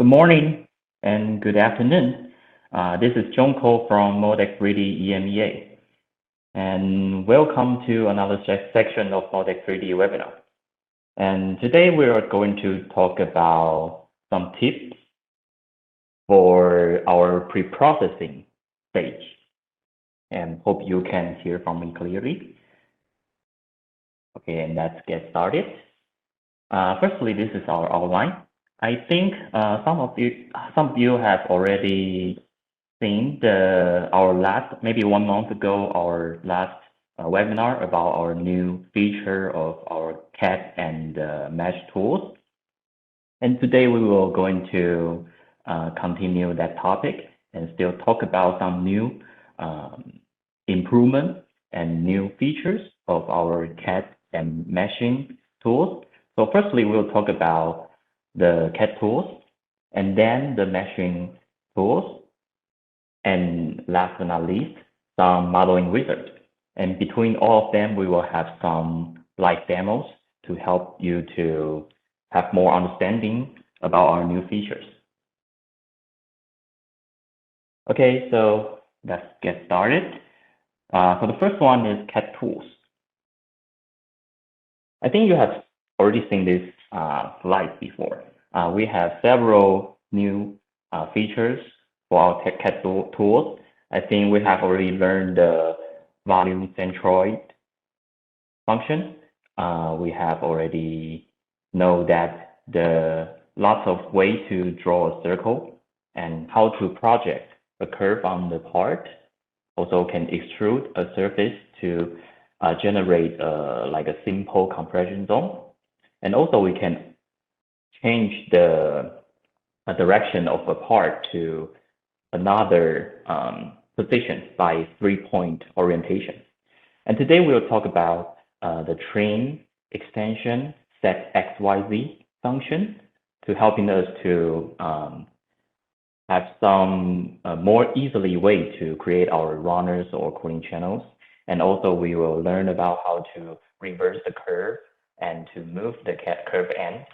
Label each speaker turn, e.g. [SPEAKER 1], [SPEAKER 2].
[SPEAKER 1] morning and good afternoon. This is Ko from Moldex3D EMEA, and welcome to another section of Moldex3D webinar. And today we are going to talk about some tips for our pre-processing stage, and hope you can hear from me clearly. Okay, and let's get started. Firstly, this is our outline. I think some of you have already seen our last, maybe 1 month ago, our last webinar about our new feature of our CAD and mesh tools. And today we will going to continue that topic and still talk about some new improvements and new features of our CAD and meshing tools. So firstly, we'll talk about the CAD tools, and then the meshing tools, and last but not least, some modeling wizards. And between all of them, we will have some live demos to help you to have more understanding about our new features. Okay, so let's get started. So the first one is CAD tools. I think you have already seen this slide before. We have several new features for our CAD tools. I think we have already learned the volume centroid function. We have already know that the lots of ways to draw a circle and how to project a curve on the part. Also can extrude a surface to generate like a simple compression zone. And also we can change the direction of a part to another position by 3-point orientation. And today we'll talk about the trim extension set XYZ function to helping us to have some more easily way to create our runners or cooling channels. And also we will learn about how to reverse the curve and to move the curve end